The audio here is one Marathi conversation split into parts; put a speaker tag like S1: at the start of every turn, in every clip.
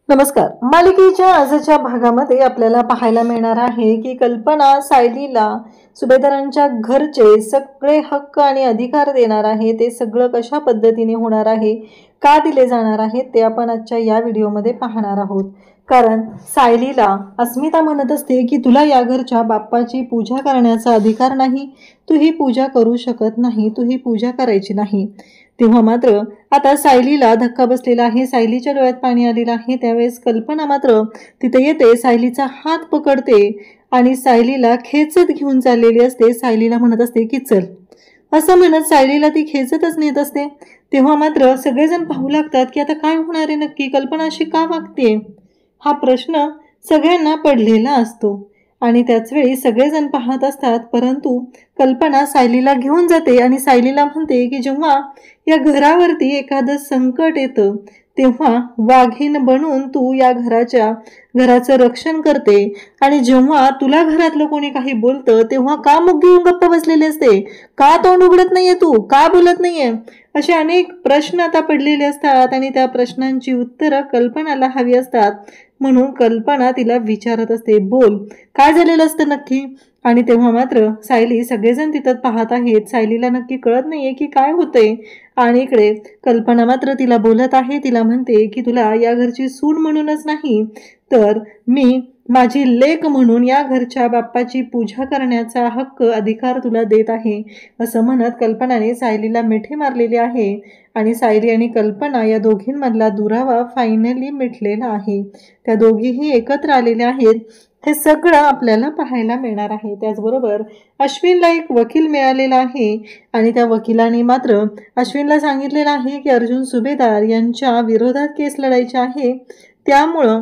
S1: नमस्कार. मालिकेच्या आजच्या भागामध्ये आपल्याला पाहायला मिळणार आहे की कल्पना सायलीला सुभेदारांच्या घरचे सगळे हक्क आणि अधिकार देणार आहे. ते सगळं कशा पद्धतीने होणार आहे, का दिले जाणार आहे, ते आपण आजच्या या व्हिडिओमध्ये पाहणार आहोत. कारण सायलीला अस्मिता म्हणत असते की तुला या घरच्या बाप्पाची पूजा करण्याचा अधिकार नाही, तू ही पूजा करू शकत नाही, तू ही पूजा करायची नाही. तेव्हा मात्र आता सायलीला धक्का बसलेला आहे. सायलीच्या डोळ्यात पाणी आलेलं आहे. त्यावेळेस कल्पना मात्र तिथे येते, सायलीचा हात पकडते आणि सायलीला खेचत घेऊन चाललेली असते. सायलीला म्हणत असते की चल, असं म्हणत सायलीला ती खेचतच नेत असते. तेव्हा मात्र सगळेजण पाहू लागतात की आता काय होणार आहे नक्की, कल्पना अशी का वागते, हा प्रश्न सगळ्यांना पडलेला असतो. आणि त्याचवेळी सगळेजण पाहत असतात, परंतु कल्पना सायलीला घेऊन जाते आणि सायलीला म्हणते की जेव्हा या घरावरती एखादं संकट येतं तेव्हा वाघीण बनून तू या घराचं रक्षण करते, आणि जेव्हा तुला घरातलं कोणी काही बोलतं तेव्हा का मुख घेऊन गप्प बसलेले असते, का तोंड उघडत नाहीये, तू का बोलत नाहीये, असे अनेक प्रश्न आता पडलेले असतात. आणि त्या प्रश्नांची उत्तरं कल्पनाला हवी असतात. म्हणून कल्पना तिला विचारत असते, बोल काय झालेलं असतं नक्की. आणि तेव्हा मात्र सायली सगळेजण तिथं पाहत आहेत. सायलीला नक्की कळत नाहीये की काय होतंय. आणि इकडे कल्पना मात्र तिला बोलत आहे. तिला म्हणते की तुला या घरची सून म्हणूनच नाही, तर मी माझी लेक म्हणून या घरच्या बाप्पाची पूजा करण्याचा हक्क अधिकार तुला देत आहे, असं म्हणत कल्पनाने सायलीला मिठी मारलेली आहे. आणि सायली आणि कल्पना या दोघींमधला दुरावा फायनली मिटलेला आहे. त्या दोघीही एकत्र आलेल्या आहेत. हे सगळं आपल्याला पाहायला मिळणार आहे. त्याचबरोबर अश्विनला एक वकील मिळालेला आहे आणि त्या वकिलाने मात्र अश्विनला सांगितलेलं आहे की अर्जुन सुभेदार यांच्या विरोधात केस लढायची आहे, त्यामुळं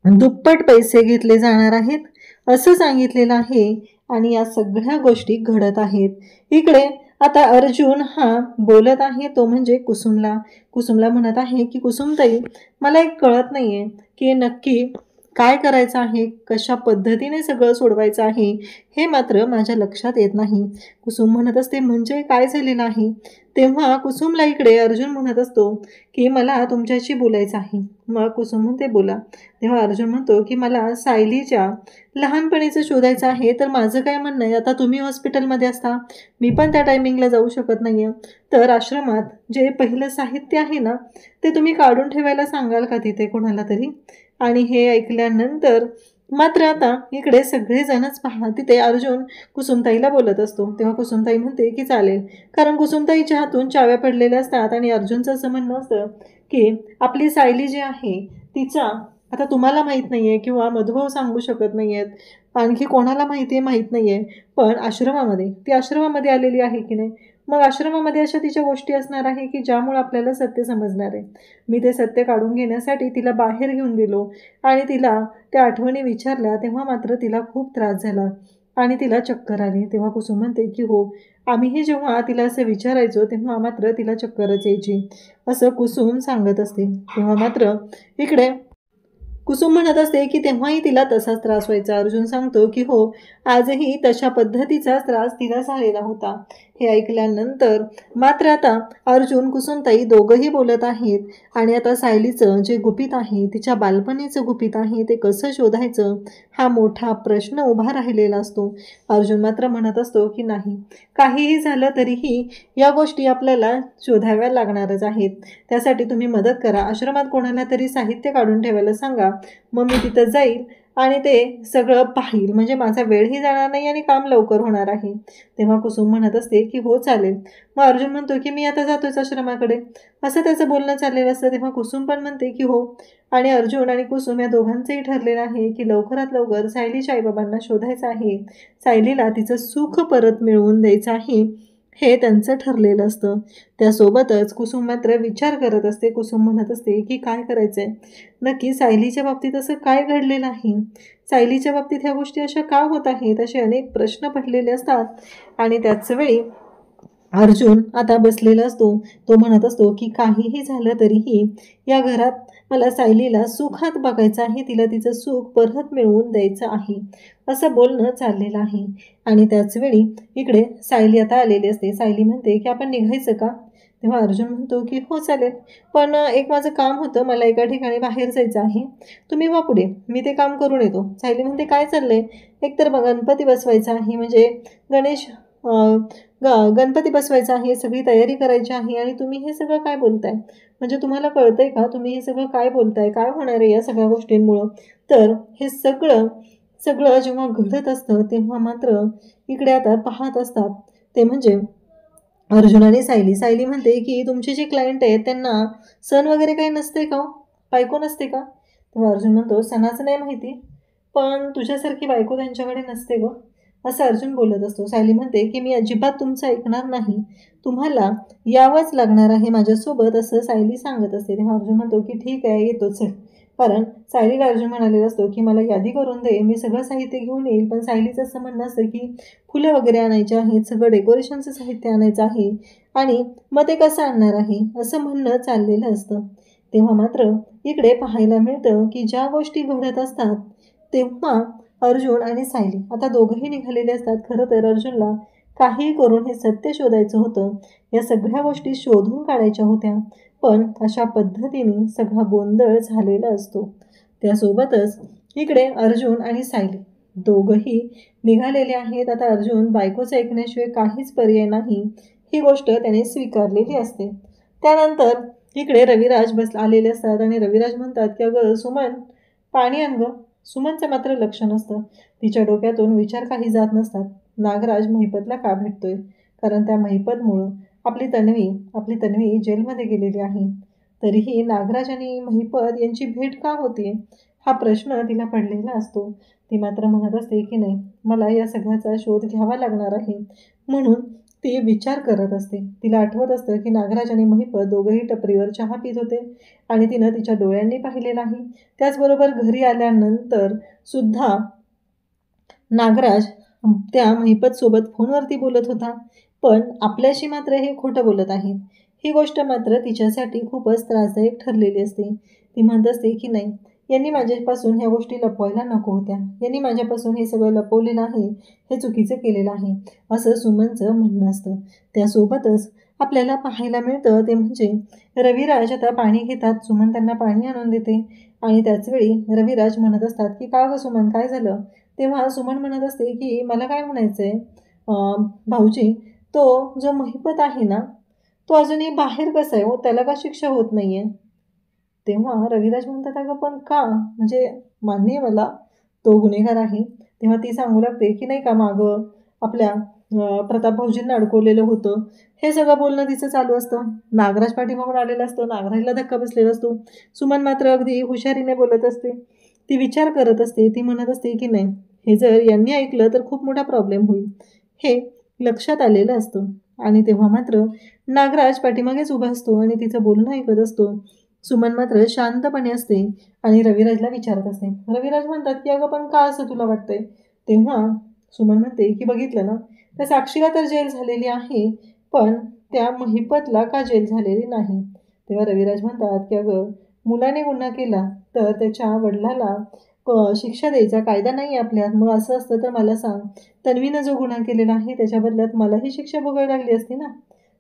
S1: दुप्पट पैसे घेतले जाणार आहेत, असं सांगितलेलं आहे. आणि या सगळ्या गोष्टी घडत आहेत. इकडे आता अर्जुन हा बोलत आहे, तो म्हणजे कुसुमला म्हणत आहे की कुसुमताई, मला एक कळत नाहीये की नक्की काय करायचं आहे, कशा पद्धतीने सगळं सोडवायचं आहे, हे मात्र माझ्या लक्षात येत नाही. कुसुम म्हणत असते, म्हणजे काय झालेलं आहे. तेव्हा कुसुमला इकडे अर्जुन म्हणत असतो की मला तुमच्याशी बोलायचं आहे. मग कुसुम म्हणते बोला. तेव्हा अर्जुन म्हणतो की मला सायलीच्या लहानपणीचं शोधायचं आहे. तर माझं काय म्हणणं आहे, आता तुम्ही हॉस्पिटलमध्ये असता, मी पण त्या टायमिंगला जाऊ शकत नाही आहे, तर आश्रमात जे पहिलं साहित्य आहे ना, ते तुम्ही काढून ठेवायला सांगाल का तिथे कोणाला तरी. आणि हे ऐकल्यानंतर मात्र आता इकडे सगळेजणच पहा, तिथे अर्जुन कुसुमताईला बोलत असतो. तेव्हा कुसुमताई म्हणते की चालेल, कारण कुसुमताईच्या हातून चाव्या पडलेल्या असतात. आणि अर्जुनचं असं म्हणणं असतं की आपली सायली जी आहे तिचा आता तुम्हाला माहीत नाही आहे किंवा मधुभाऊ सांगू शकत नाही आहेत, आणखी कोणाला माहिती आहे माहीत नाही आहे, पण ती आश्रमामध्ये आलेली आहे की नाही, मग आश्रमामध्ये अशा तिच्या गोष्टी असणार आहे की ज्यामुळे आपल्याला सत्य समजणार आहे. मी ते सत्य काढून घेण्यासाठी तिला बाहेर घेऊन गेलो आणि तिला त्या आठवणी विचारल्या, तेव्हा मात्र तिला खूप त्रास झाला आणि तिला चक्कर आली. तेव्हा कुसुम म्हणते की हो, आम्हीही जेव्हा तिला असं विचारायचो तेव्हा मात्र तिला चक्करच यायची, असं कुसुम सांगत असते. तेव्हा मात्र इकडे कुसुम म्हणत असते की तेव्हाही तिला तसाच त्रास व्हायचा. अर्जुन सांगतो की हो, आजही तशा पद्धतीचा त्रास तिला झालेला होता. हे ऐकल्यानंतर मात्र आता अर्जुन कुसुमताई दोघंही बोलत आहेत. आणि आता सायलीचं जे गुपित आहे, तिच्या बालपणीचं गुपित आहे, ते कसं शोधायचं हा मोठा प्रश्न उभा राहिलेला असतो. अर्जुन मात्र म्हणत असतो की नाही, काहीही झालं तरीही या गोष्टी आपल्याला शोधाव्या लागणारच आहेत. त्यासाठी तुम्ही मदत करा, आश्रमात कोणाला तरी साहित्य काढून ठेवायला सांगा, मग मी तिथं जाईल आणि ते सगळं पाहील, म्हणजे माझा वेळही जाणार नाही आणि काम लवकर होणार आहे. तेव्हा कुसुम म्हणत असते की हो चालेल. मग अर्जुन म्हणतो की मी आता जातोच आश्रमाकडे, असं त्याचं बोलणं चाललेलं असतं. तेव्हा कुसुम पण म्हणते की हो. आणि अर्जुन आणि कुसुम या दोघांचंही ठरलेलं आहे की लवकरात लवकर सायलीच्या आईबाबांना शोधायचं आहे, सायलीला तिचं सुख परत मिळवून द्यायचं आहे, हे त्यांचं ठरलेलं असतं. त्यासोबतच कुसुम मात्र विचार करत असते. कुसुम म्हणत असते की काय करायचं आहे नक्की, सायलीच्या बाबतीत असं काय घडलेलं आहे, सायलीच्या बाबतीत ह्या गोष्टी अशा का होत आहेत, असे अनेक प्रश्न पडलेले असतात. आणि त्याच वेळी अर्जुन आता बसलेला असतो. तो म्हणत असतो की काहीही झालं तरीही या घरात मला सायलीला सुखात बघायचं आहे, तिला तिचं सुख परत मिळवून द्यायचं आहे, असं बोलणं चाललेलं आहे. आणि त्याचवेळी इकडे सायली आता आलेली असते. सायली म्हणते की आपण निघायचं का? तेव्हा अर्जुन म्हणतो की हो चालेल, पण एक माझं काम होतं, मला एका ठिकाणी बाहेर जायचं आहे, तुम्ही वा पुढे, मी ते काम करून येतो. सायली म्हणते काय चाललंय? एकतर गणपती बसवायचा आहे, म्हणजे गणेश गणपती बसवायचा आहे, सगळी तयारी करायची आहे, आणि तुम्ही हे सगळं काय बोलताय? म्हणजे तुम्हाला कळतंय का तुम्ही हे सगळं काय बोलताय? काय होणार आहे या सगळ्या गोष्टींमुळं? तर हे सगळं सगळं जेव्हा घडत असतं तेव्हा मात्र इकडे आता पाहत असतात ते म्हणजे अर्जुन आणि सायली. सायली म्हणते की तुमचे जे क्लायंट आहेत त्यांना सण वगैरे काही नसते का हो? बायको नसते का? तेव्हा अर्जुन म्हणतो सणाचं नाही माहिती, पण तुझ्यासारखी बायको त्यांच्याकडे नसते गं, असं अर्जुन बोलत असतो. सायली म्हणते की मी अजिबात तुमचं ऐकणार नाही, तुम्हाला यावंच लागणार आहे माझ्यासोबत, असं सायली सांगत असते. तेव्हा अर्जुन म्हणतो की ठीक आहे येतोच आहे. कारण सायलीला अर्जुन म्हणालेला असतो की मला यादी करून दे, मी सगळं साहित्य घेऊन येईल. पण सायलीचं असं म्हणणं असतं की फुलं वगैरे आणायचे आहेत, सगळं डेकोरेशनचं साहित्य आणायचं आहे, आणि मग ते कसं आणणार आहे असं म्हणणं चाललेलं असतं. तेव्हा मात्र इकडे पाहायला मिळतं की ज्या गोष्टी घडत असतात तेव्हा अर्जुन आणि सायली आता दोघंही निघालेले असतात. खरं तर अर्जुनला काही करून हे सत्य शोधायचं होतं, या सगळ्या गोष्टी शोधून काढायच्या होत्या, पण अशा पद्धतीने सगळा गोंधळ झालेला असतो. त्यासोबतच इकडे अर्जुन आणि सायली दोघंही निघालेले आहेत. आता अर्जुन बायकोचं ऐकण्याशिवाय काहीच पर्याय नाही, ही गोष्ट त्याने स्वीकारलेली असते. त्यानंतर इकडे रविराज आलेले असतात आणि रविराज म्हणतात की अगं सुमन, पाणी आण गं. सुमनचं मात्र लक्ष नसतं, तिच्या डोक्यातून विचार काही जात नसतात. नागराज महिपतला का भेटतोय? कारण त्या महिपतमुळं आपली तन्वी जेलमध्ये गेलेली आहे. तरीही नागराज आणि महिपत यांची भेट का होती हा प्रश्न तिला पडलेला असतो. ती मात्र म्हणत असते की नाही, मला या सगळ्याचा शोध घ्यावा लागणार आहे, म्हणून ती विचार करत असते. तिला आठवत असतं की नागराज आणि महिपत दोघंही टपरीवर चहा पित होते आणि तिनं तिच्या डोळ्यांनी पाहिलेलं आहे. त्याचबरोबर घरी आल्यानंतर सुद्धा नागराज त्या महिपतसोबत फोनवरती बोलत होता, पण आपल्याशी मात्र हे खोटं बोलत आहे. ही गोष्ट मात्र तिच्यासाठी खूपच त्रासदायक ठरलेली असते. ती म्हणत असते की नाही, यांनी माझ्यापासून ह्या गोष्टी लपवायला नको होत्या, यांनी माझ्यापासून हे सगळं लपवलेलं आहे, हे चुकीचं केलेलं आहे, असं सुमनचं म्हणणं असतं. त्यासोबतच आपल्याला पाहायला मिळतं ते म्हणजे रविराज आता पाणी घेतात. सुमन त्यांना पाणी आणून देते आणि त्याचवेळी रविराज म्हणत असतात की का गं सुमन, काय झालं? तेव्हा सुमन म्हणत असते की मला काय म्हणायचं आहे भाऊजी, तो जो महिपत आहे ना, तो अजूनही बाहेर कसा आहे हो, त्याला का शिक्षा होत नाही आहे? तेव्हा रविराज म्हणतात अगं पण का, म्हणजे मान्य आहे मला तो गुन्हेगार आहे. तेव्हा ती सांगू लागते की नाही का मागं आपल्या प्रताप भाऊजींना अडकवलेलं होतं, हे सगळं बोलणं तिचं चालू असतं. नागराज पाठीमागून आलेला असतो, नागराजला धक्का बसलेला असतो. सुमन मात्र अगदी हुशारीने बोलत असते, ती विचार करत असते. ती म्हणत असते की नाही, हे जर यांनी ऐकलं तर खूप मोठा प्रॉब्लेम होईल, हे लक्षात आलेलं असतं. आणि तेव्हा मात्र नागराज पाठीमागेच उभा असतो आणि तिचं बोलणं ऐकत असतो. सुमन मात्र शांतपणे असते आणि रविराजला विचारत असते. रविराज म्हणतात की अगं पण का असं तुला वाटतंय? तेव्हा सुमन म्हणते की बघितलं ना, त्या साक्षीला तर जेल झालेली आहे, पण त्या महिपतला का जेल झालेली नाही? तेव्हा रविराज म्हणतात की अगं मुलाने गुन्हा केला तर त्याच्या वडिलाला शिक्षा द्यायचा कायदा नाही आपल्यात. मग असं असतं तर मला सांग, तन्वीनं जो गुन्हा केलेला आहे त्याच्या बदल्यात मलाही शिक्षा भोगावी लागली असती ना.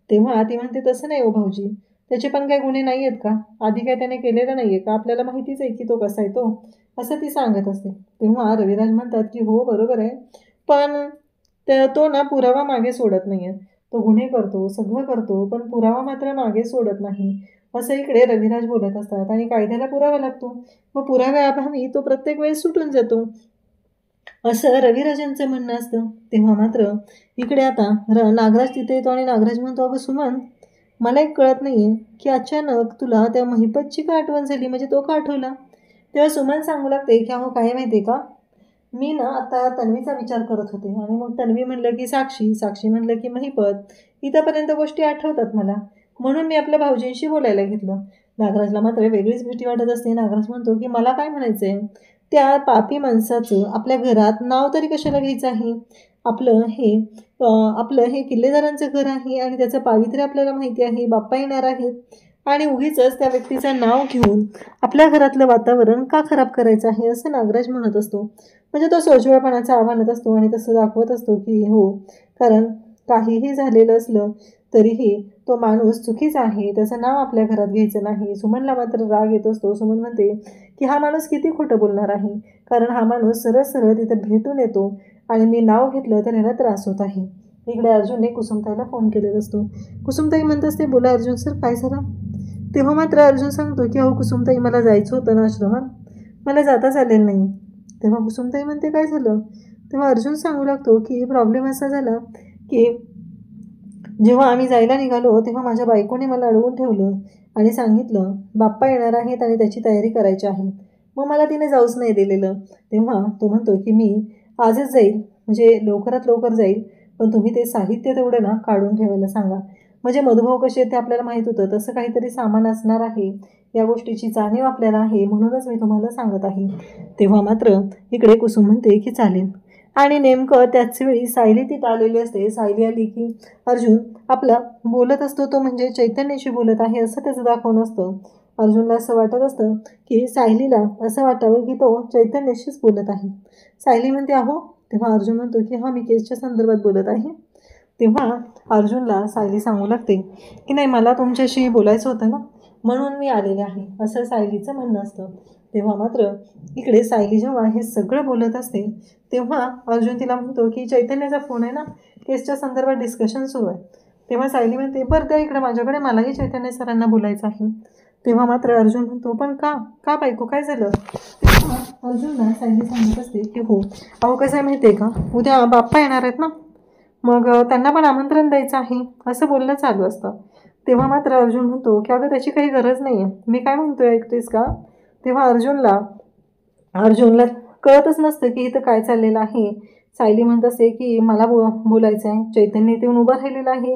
S1: तेव्हा ती म्हणते तसं नाही हो भाऊजी, त्याचे पण काही गुन्हे नाही आहेत का? आधी काय त्याने केलेलं नाही आहे का? आपल्याला माहितीच आहे की तो कसा आहे तो, असं ती सांगत असते. तेव्हा रविराज म्हणतात की हो बरोबर आहे, पण तो ना पुरावा मागे सोडत नाही आहे. तो गुन्हे करतो, सगळं करतो, पण पुरावा मात्र मागे सोडत नाही, असं इकडे रविराज बोलत असतात. आणि कायद्याला पुरावा लागतो, मग पुराव्याअभावी तो प्रत्येक वेळेस सुटून जातो, असं रविराजांचं म्हणणं असतं. तेव्हा मात्र इकडे आता नागराज तिथे येतो आणि नागराज म्हणतो अगं सुमन, मला एक कळत नाही आहे की अचानक तुला त्या महिपतची का आठवण झाली, म्हणजे तो का आठवला? तेव्हा सुमन सांगू लागते की अहो काय माहिती आहे का, मी ना आता तन्वीचा विचार करत होते, आणि मग तन्वी म्हणलं की साक्षी, साक्षी म्हणलं की महिपत, इथंपर्यंत गोष्टी आठवतात मला, म्हणून मी आपल्या भाऊजींशी बोलायला घेतलं. नागराजला मात्र वेगळीच भीती वाटत असते. नागराज म्हणतो की मला काय म्हणायचं आहे, त्या पापी माणसाचं आपल्या घरात नाव तरी कशाला घ्यायचं आहे? आपलं हे आपलं हे किल्लेदारांचं घर आहे आणि त्याचं पावित्र्य आपल्याला माहिती आहे, बाप्पा येणार आहेत आणि उगीच त्या व्यक्तीचं नाव घेऊन आपल्या घरातलं वातावरण का खराब करायचं आहे असं नागराज म्हणत असतो. म्हणजे तो सोज्वळपणाचं आव्हानत असतो आणि तसं दाखवत असतो की हो, कारण काहीही झालेलं असलं तरीही तो माणूस चुकीचा आहे, त्याचं नाव आपल्या घरात घ्यायचं नाही. सुमनला मात्र राग येत असतो. सुमन म्हणते की हा माणूस किती खोटं बोलणार आहे, कारण हा माणूस सरळ सरळ तिथे भेटून येतो आणि मी नाव घेतलं तर याला त्रास होत आहे. इकडे अर्जुनने कुसुमताईला फोन केलेला असतो. कुसुमताई म्हणत असते, बोला अर्जुन सर, काय झालं? तेव्हा मात्र अर्जुन सांगतो की अहो कुसुमताई, मला जायचं होतं ना आश्रमात, मला जाता चालेल नाही. तेव्हा कुसुमताई म्हणते, काय झालं? तेव्हा अर्जुन सांगू लागतो की प्रॉब्लेम असा झाला की जेव्हा आम्ही जायला निघालो तेव्हा माझ्या बायकोने मला अडवून ठेवलं आणि सांगितलं बाप्पा येणार आहेत आणि त्याची तयारी करायची आहे. मग मला तिने जाऊच नाही दिलेलं. तेव्हा तो म्हणतो की मी आजच जाईल, म्हणजे लवकरात लवकर जाईल, पण तुम्ही ते साहित्य तेवढं ना काढून ठेवायला सांगा. म्हणजे मधुभाव कसे ते आपल्याला माहीत होतं, तसं काहीतरी सामान असणार आहे, या गोष्टीची जाणीव आपल्याला आहे, म्हणूनच मी तुम्हाला सांगत आहे. तेव्हा मात्र इकडे कुसुम म्हणते की चालेल. आणि नेमकं त्याच वेळी सायली तिथं आलेली असते. सायली आली की अर्जुन आपला बोलत असतो, तो म्हणजे चैतन्याशी बोलत आहे असं त्याचं दाखवून असतं. अर्जुनला असं वाटत असतं की सायलीला असं वाटावं की तो चैतन्याशीच बोलत आहे. सायली म्हणते अहो. तेव्हा अर्जुन म्हणतो की हा, मी केसच्या संदर्भात बोलत आहे. तेव्हा अर्जुनला सायली सांगू लागते की नाही, मला तुमच्याशी बोलायचं होतं ना, म्हणून मी आलेले आहे, असं सायलीचं म्हणणं असतं. तेव्हा मात्र इकडे सायली जेव्हा हे सगळं बोलत असते तेव्हा अर्जुन तिला म्हणतो की चैतन्याचा फोन आहे ना, केसच्या संदर्भात डिस्कशन सुरू आहे. तेव्हा सायली म्हणते, बरं त्या इकडे माझ्याकडे, मलाही चैतन्य सरांना बोलायचं आहे. तेव्हा मात्र अर्जुन म्हणतो, पण का का बायको, काय झालं? तेव्हा अर्जुनला सायली सांगत असते की हो अहो, कसं आहे माहिती आहे का, उद्या बाप्पा येणार आहेत ना, मग त्यांना पण आमंत्रण द्यायचं आहे, असं बोलणं चालू असतं. तेव्हा मात्र अर्जुन म्हणतो की अगं त्याची काही गरज नाही आहे, मी काय म्हणतोय ऐकतेस का? तेव्हा अर्जुनला कळतच नसतं की इथं काय चाललेलं आहे. सायली म्हणत असते की मला बोलायचं आहे, चैतन्य इथे येऊन उभं राहिलेलं आहे.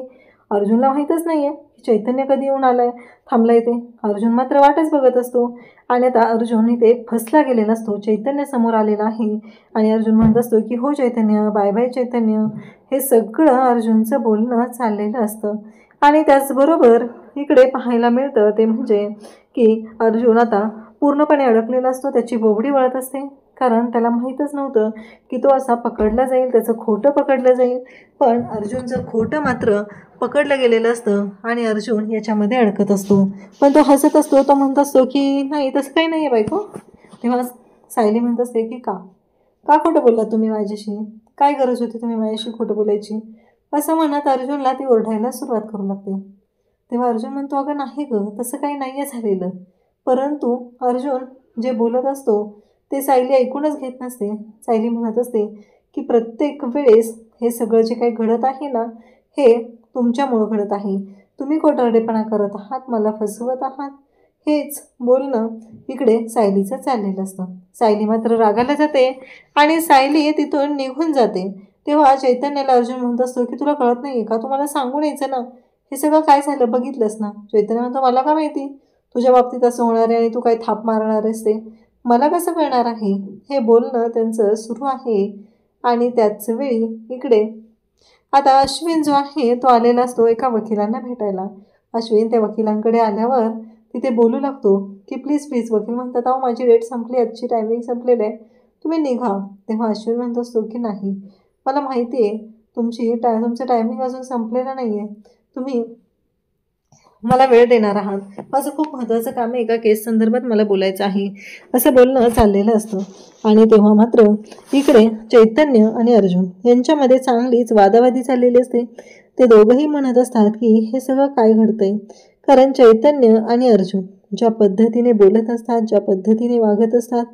S1: अर्जुनला माहीतच नाही आहे की चैतन्य कधी येऊन आलाय, थांबला इथे. अर्जुन मात्र वाटच बघत असतो आणि आता अर्जुन इथे फसला गेलेला असतो. चैतन्य समोर आलेला आहे आणि अर्जुन म्हणत असतो की हो चैतन्य, बाय बाय चैतन्य. हे सगळं अर्जुनचं बोलणं चाललेलं असतं. आणि त्याचबरोबर इकडे पाहायला मिळतं ते म्हणजे की अर्जुन आता पूर्णपणे अडकलेला असतो. त्याची बोबडी वळत असते, कारण त्याला माहीतच नव्हतं की तो असा पकडला जाईल, त्याचं खोटं पकडलं जाईल. पण अर्जुनचं खोटं मात्र पकडलं गेलेलं असतं आणि अर्जुन याच्यामध्ये अडकत असतो. पण तो हसत असतो. तो म्हणत असतो की नाही, तसं काही नाही आहे बायको. तेव्हा सायली म्हणत असते की का खोटं बोलला तुम्ही माझ्याशी, काय गरज होती तुम्ही माझ्याशी खोटं बोलायची, असं म्हणत अर्जुनला ती ओरडायला सुरुवात करू लागते. तेव्हा अर्जुन म्हणतो, अगं नाही गं, तसं काही नाही आहे झालेलं. परंतु अर्जुन जे बोलत असतो ते सायली ऐकूनच घेत नसते. सायली म्हणत असते की प्रत्येक वेळेस हे सगळं जे काही घडत आहे ना, हे तुमच्यामुळं घडत आहे. तुम्ही खोटारडेपणा करत आहात, मला फसवत आहात. हेच बोलणं इकडे सायलीचं चाललेलं असतं. सायली मात्र रागाला जाते आणि सायली तिथून निघून जाते. तेव्हा चैतन्याला अर्जुन म्हणत असतो की तुला कळत नाही का, तुम्हाला सांगून यायचं ना, हे सगळं काय झालं बघितलंस ना. चैतन्य म्हणतो, मला का माहिती तुझ्या बाबतीत असं होणार आहे आणि तू काय थाप मारणार आहेस, ते मला कसं कळणार आहे. हे बोलणं त्यांचं सुरू आहे आणि त्याच वेळी इकडे आता अश्विन जो आहे तो आलेला असतो एका वकिलांना भेटायला. अश्विन त्या वकिलांकडे आल्यावर तिथे बोलू लागतो की प्लीज प्लीज. वकील म्हणतात, अहो माझी डेट संपली, आजची टायमिंग संपलेलं आहे, तुम्ही निघा. तेव्हा अश्विन म्हणत असतो की नाही, मला माहिती आहे तुमचं टायमिंग अजून संपलेलं नाही आहे, तुम्ही मला वेळ देणार आहात, माझं खूप महत्त्वाचं काम आहे, एका केस संदर्भात मला बोलायचं आहे, असं बोलणं चाललेलं असतं. आणि तेव्हा मात्र इकडे चैतन्य आणि अर्जुन यांच्यामध्ये चांगलीच वादावादी चाललेली असते. ते दोघंही म्हणत असतात की हे सगळं काय घडतंय, कारण चैतन्य आणि अर्जुन ज्या पद्धतीने बोलत असतात, ज्या पद्धतीने वागत असतात,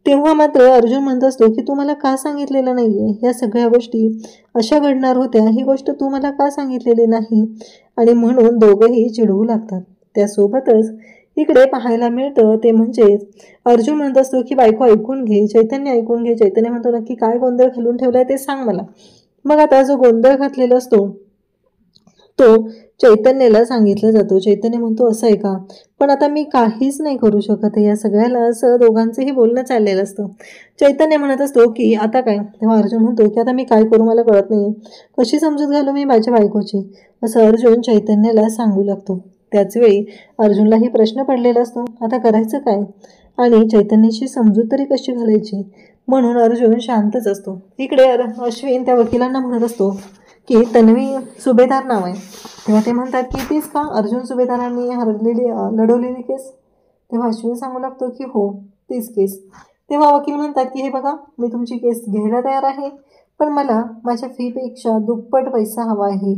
S1: तेव्हा मात्र अर्जुन म्हणत असतो की तू मला का सांगितलेलं नाही आहे, ह्या सगळ्या गोष्टी अशा घडणार होत्या, ही गोष्ट तू मला का सांगितलेली नाही. आणि म्हणून दोघंही चिडवू लागतात. त्यासोबतच इकडे पाहायला मिळतं ते म्हणजेच अर्जुन म्हणत असतो की बायको ऐकून घे, चैतन्य ऐकून घे. चैतन्य म्हणतो, नक्की काय गोंधळ घालून ठेवलाय ते सांग मला. मग आता जो गोंधळ घातलेला असतो तो चैतन्याला सांगितलं जातं. चैतन्य म्हणतो असं आहे का, पण आता मी काहीच नाही करू शकत या सगळ्याला, असं दोघांचंही बोलणं चाललेलं असतं. चैतन्य म्हणत असतो की आता काय, तेव्हा अर्जुन म्हणतो की आता मी काय करू मला कळत नाही, कशी समजूत घालू मी माझ्या बायकोची, असं अर्जुन चैतन्याला सांगू लागतो. त्याचवेळी अर्जुनलाही प्रश्न पडलेला असतो, आता करायचं काय आणि चैतन्याची समजूत तरी कशी घालायची, म्हणून अर्जुन शांतच असतो. इकडे अश्विन त्या वकिलांना म्हणत असतो की तन्वी सुभेदार नाव आहे. तेव्हा ते म्हणतात की तीच का अर्जुन सुभेदारांनी लढवलेली केस. तेव्हा अश्विन सांगू लागतो की हो तीच केस. तेव्हा वकील म्हणतात की हे बघा मी तुमची केस घ्यायला तयार आहे, पण मला माझ्या फीपेक्षा दुप्पट पैसा हवा आहे,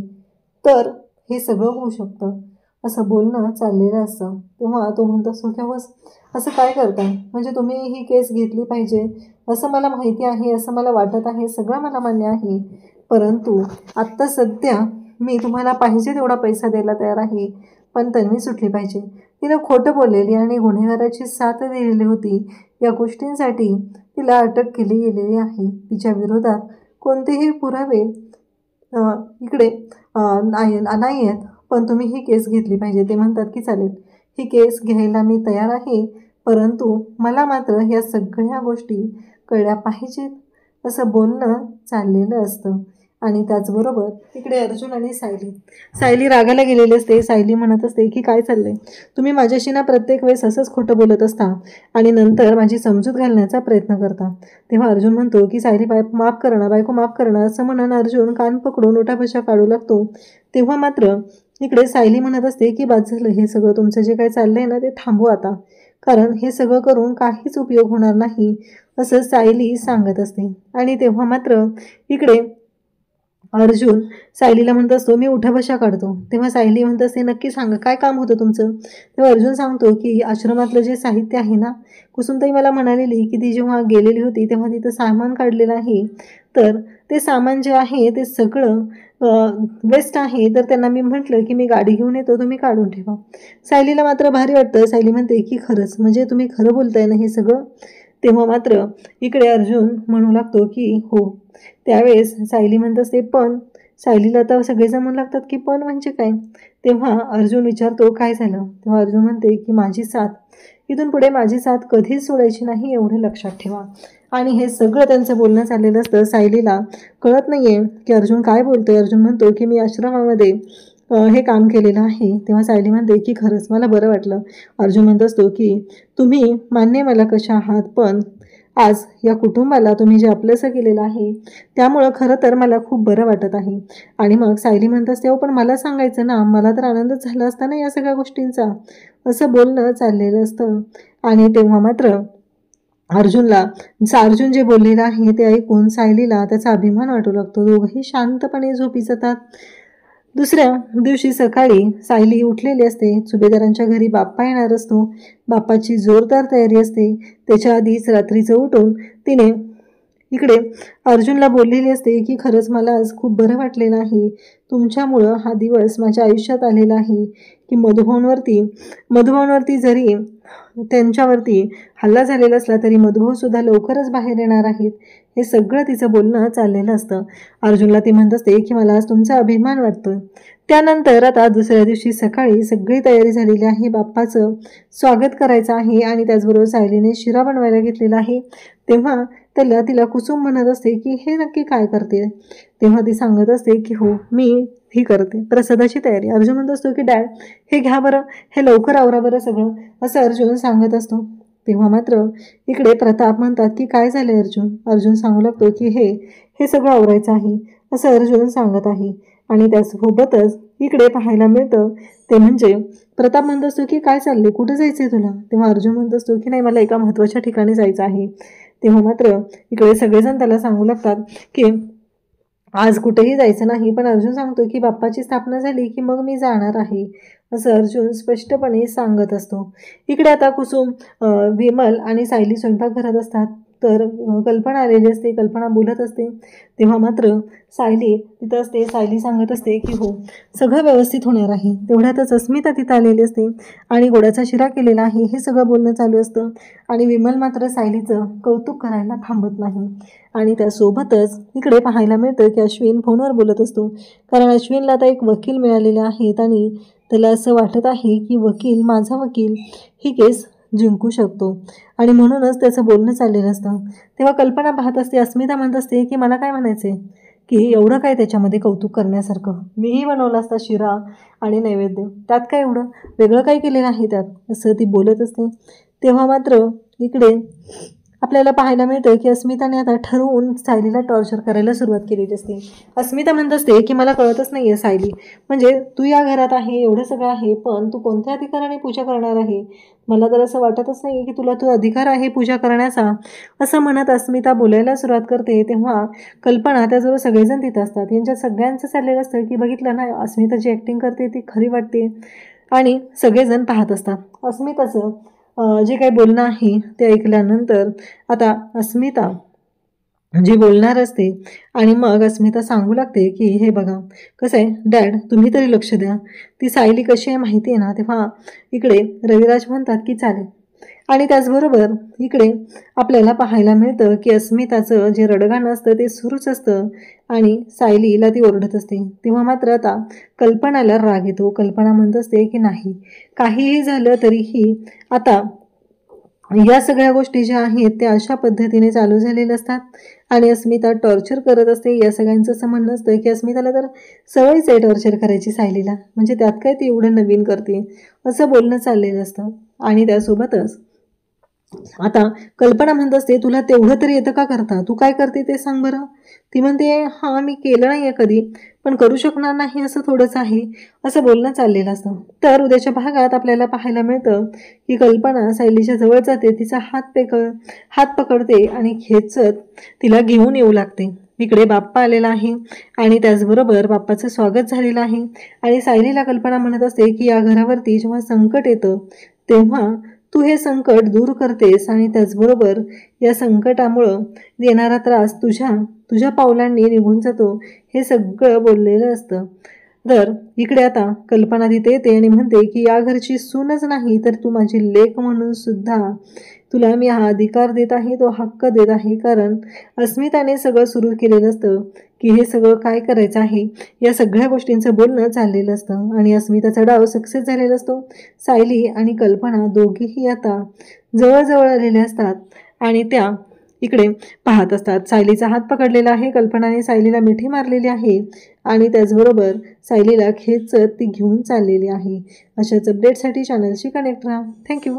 S1: तर हे सगळं होऊ शकतं, असं बोलणं चाललेलं असतं. तेव्हा तो म्हणतो असतो की बस असं काय करताय, म्हणजे तुम्ही ही केस घेतली पाहिजे असं मला माहिती आहे, असं मला वाटत आहे, सगळं मला मान्य आहे, परंतु आत्ता सध्या मी तुम्हाला पाहिजे तेवढा पैसा द्यायला तयार आहे, पण तन्वी सुटली पाहिजे. तिनं खोटं बोललेली आणि गुन्हेगाराची साथ दिलेली होती, या गोष्टींसाठी तिला अटक केली गेलेली आहे. तिच्या विरोधात कोणतेही पुरावे इकडे नाही आहेत, पण तुम्ही ही केस घेतली पाहिजे. ते म्हणतात की चालेल ही केस घ्यायला मी तयार आहे, परंतु मला मात्र या सगळ्या गोष्टी कळल्या पाहिजेत, असं बोलणं चाललेलं असतं. आणि त्याचबरोबर इकडे अर्जुन आणि सायली रागाला गेलेली असते. सायली म्हणत असते की काय चाललंय, तुम्ही माझ्याशी ना प्रत्येक वेळेस असंच खोटं बोलत असता आणि नंतर माझी समजूत घालण्याचा प्रयत्न करता. तेव्हा अर्जुन म्हणतो की सायली माफ करणं, बायको माफ करणं, असं म्हणून अर्जुन कान पकडून उठाबशा काढू लागतो. तेव्हा मात्र इकडे सायली म्हणत असते की बाद झालं, हे सगळं तुमचं जे काही चाललंय ना ते थांबू आता, कारण हे सगळं करून काहीच उपयोग होणार नाही, असं सायली सांगत असते. आणि तेव्हा मात्र इकडे अर्जुन सायलीला म्हणत असतो मी उठाबशा काढतो. तेव्हा सायली म्हणत असते नक्की सांगा काय काम होतं तुमचं. तेव्हा अर्जुन सांगतो की आश्रमातलं जे साहित्य आहे ना, कुसुमताई मला म्हणालेली की ती जेव्हा गेलेली होती तेव्हा तिथं सामान काढलेलं आहे, तर ते सामान जे आहे ते सगळं वेस्ट आहे, तर त्यांना मी म्हटलं की मी गाडी घेऊन येतो, तुम्ही काढून ठेवा. सायलीला मात्र भारी वाटतं. सायली म्हणते की खरंच, म्हणजे तुम्ही खरं बोलताय ना हे सगळं. तेव्हा मात्र इकडे अर्जुन म्हणू लागतो की हो. त्यावेळेस सायली म्हणत असते पण, सायलीला आता सगळेजण म्हणू लागतात की पण म्हणजे काय. तेव्हा अर्जुन विचारतो काय झालं. तेव्हा अर्जुन म्हणते की माझी साथ, इथून पुढे माझी साथ कधीच सोडायची नाही, एवढं लक्षात ठेवा. आणि हे सगळं त्यांचं बोलणं चाललेलं असतं. सायलीला कळत नाहीये की अर्जुन काय बोलतोय. अर्जुन म्हणतो की मी आश्रमामध्ये हे काम केलेलं आहे. तेव्हा सायली म्हणते की खरंच मला बरं वाटलं. अर्जुन म्हणत असतो की तुम्ही मान्य मला कशा आहात, पण आज या कुटुंबाला तुम्ही जे आपलंसं केलेलं आहे त्यामुळं खरं तर मला खूप बरं वाटत आहे. आणि मग सायली म्हणत असते हो पण मला सांगायचं ना, मला तर आनंदच झाला असता ना या सगळ्या गोष्टींचा, असं बोलणं चाललेलं असतं. आणि तेव्हा मात्र अर्जुन जे बोललेलं आहे ते ऐकून सायलीला त्याचा अभिमान वाटू लागतो. दोघंही शांतपणे झोपी जातात. दुसऱ्या दिवशी सकाळी सायली उठलेली असते. सुभेदारांच्या घरी बाप्पा येणार असतो. बाप्पाची जोरदार तयारी असते. त्याच्या आधीच रात्रीचं उठून तिने इकडे अर्जुनला बोललेली असते की खरंच मला आज खूप बरं वाटलेलं आहे, तुमच्यामुळं हा दिवस माझ्या आयुष्यात आलेला आहे. की मधुभाऊंवरती जरी त्यांच्यावरती हल्ला झालेला असला तरी मधुभाऊसुद्धा लवकरच बाहेर येणार आहेत. हे सगळं तिचं बोलणं चाललेलं असतं. अर्जुनला ती म्हणत असते की मला आज तुमचा अभिमान वाटतोय. त्यानंतर आता दुसऱ्या दिवशी सकाळी सगळी तयारी झालेली आहे. बाप्पाचं स्वागत करायचं आहे आणि त्याचबरोबर सायलीने शिरा बनवायला घेतलेला आहे. तेव्हा तिला कुसुम म्हणत असते की हे नक्की काय करते. तेव्हा ती सांगत असते की हो मी ही करते प्रसादाची तयारी. अर्जुन म्हणत असतो की डॅड हे घ्या बरं, हे लवकर आवरा बरं सगळं, असं अर्जुन सांगत असतो. तेव्हा मात्र इकडे प्रताप म्हणतात की काय झालं अर्जुन सांगू लागतो की हे सगळं आवरायचं आहे, असं अर्जुन सांगत आहे. आणि त्यासोबतच इकडे पाहायला मिळतं ते म्हणजे प्रताप म्हणत असतो की काय चाललंय, कुठं जायचंय तुला. तेव्हा अर्जुन म्हणत असतो की नाही मला एका महत्त्वाच्या ठिकाणी जायचं आहे. तेव्हा मात्र इकडे सगळेजण त्याला सांगू लागतात की आज कुठेही जायचं नाही, पण अर्जुन सांगतो की बाप्पाची स्थापना झाली की मग मी जाणार आहे, असं अर्जुन स्पष्टपणे सांगत असतो. इकडे आता कुसुम, विमल आणि सायली स्वयंपाकघरात असतात. तर कल्पना आलेली असते, कल्पना बोलत असते. तेव्हा मात्र सायली तिथं असते. सायली सांगत असते की हो सगळं व्यवस्थित होणार आहे. तेवढ्यातच अस्मिता तिथं आलेली असते आणि गोडाचा शिरा केलेला आहे हे सगळं बोलणं चालू असतं. आणि विमल मात्र सायलीचं कौतुक करायला थांबत नाही. आणि त्यासोबतच इकडे पाहायला मिळतं की अश्विन फोनवर बोलत असतो, कारण अश्विनला आता एक वकील मिळालेले आहेत आणि त्याला असं वाटत आहे की माझा वकील ही केस जिंकू शकतो आणि म्हणूनच त्याचं बोलणं चाललेलं असतं. तेव्हा कल्पना पाहत असते. अस्मिता म्हणत असते की मला काय म्हणायचं आहे की एवढं काय त्याच्यामध्ये कौतुक करण्यासारखं, मीही बनवला असता शिरा आणि नैवेद्य, त्यात काय एवढं वेगळं काय केलेलं आहे त्यात, असं ती बोलत असते. तेव्हा मात्र इकडे आपल्याला पाहायला मिळतं की अस्मिताने आता ठरवून सायलीला टॉर्चर करायला सुरुवात केलेली असते. अस्मिता म्हणत असते की मला कळतच नाही आहे सायली, म्हणजे तू या घरात आहे, एवढं सगळं आहे, पण तू कोणत्या अधिकाराने पूजा करणार आहे? मला तर असं वाटतच नाही आहे की तुला तो अधिकार आहे पूजा करण्याचा, असं म्हणत अस्मिता बोलायला सुरुवात करते. तेव्हा कल्पना त्याजवळ सगळेजण तिथं असतात. यांच्या सगळ्यांचं चाललेलं असतं की बघितलं ना, अस्मिता जी ॲक्टिंग करते ती खरी वाटते आणि सगळेजण पाहत असतात. अस्मिताचं जे काही बोलणं आहे ते ऐकल्यानंतर आता अस्मिता जी बोलणार असते आणि मग अस्मिता सांगू लागते की हे बघा कसं आहे डॅड, तुम्ही तरी लक्ष द्या, ती सायली कशी आहे माहिती आहे ना. तेव्हा इकडे रविराज म्हणतात की चालेल. आणि त्याचबरोबर इकडे आपल्याला पाहायला मिळतं की अस्मिताचं जे रडगाणं असतं ते सुरूच असतं आणि सायलीला ती ओरडत असते. तेव्हा मात्र आता कल्पनाला राग येतो. कल्पना म्हणत असते की नाही, काहीही झालं तरीही आता या सगळ्या गोष्टी ज्या आहेत त्या अशा पद्धतीने चालू झालेल्या असतात आणि अस्मिता टॉर्चर करत असते. या सगळ्यांचं असं म्हणणं असतं की अस्मिताला तर सवयच आहे टॉर्चर करायची सायलीला, म्हणजे त्यात काय ती एवढं नवीन करते, असं बोलणं चाललेलं असतं. आणि त्यासोबतच आता कल्पना म्हणत असते तुला तेवढं तरी येतं का करता, तू काय करते ते सांग बरं. ती म्हणते हां मी केलं नाही आहे कधी, पण करू शकणार नाही असं थोडंच आहे, असं बोलणं चाललेलं असतं. तर उद्याच्या भागात आपल्याला पाहायला मिळतं की कल्पना सायलीच्या जवळ जाते, तिचा हात पकडते आणि खेचत तिला घेऊन येऊ लागते. इकडे बाप्पा आलेला आहे आणि त्याचबरोबर बाप्पाचं स्वागत झालेलं आहे. आणि सायलीला कल्पना म्हणत असते की या घरावरती जेव्हा संकट येतं तेव्हा तू हे संकट दूर करतेस आणि त्याचबरोबर या संकटामुळं येणारा त्रास तुझ्या पावलांनी निघून जातो, हे सगळं बोललेलं असतं. तर इकडे आता कल्पना तिथे येते आणि म्हणते की या घरची सूनच नाही तर तू माझी लेक म्हणून सुद्धा तुला मी हा अधिकार देत आहे, तो हक्क देत आहे. कारण अस्मिताने सगळं सुरू केलेलं असतं की हे सगळं काय करायचं आहे, या सगळ्या गोष्टींचं बोलणं चाललेलं असतं आणि अस्मिताचा डाव सक्सेस झालेला असतो. सायली आणि कल्पना दोघीही आता जवळजवळ आलेले असतात आणि त्या इकडे पाहत असतात. सायलीचा हात पकडलेला आहे, कल्पनाने सायलीला मिठी मारलेली आहे आणि त्याचबरोबर सायलीला खेचत ती घेऊन चाललेली आहे. अशाच अपडेटसाठी चॅनलशी कनेक्ट राहा. थँक्यू.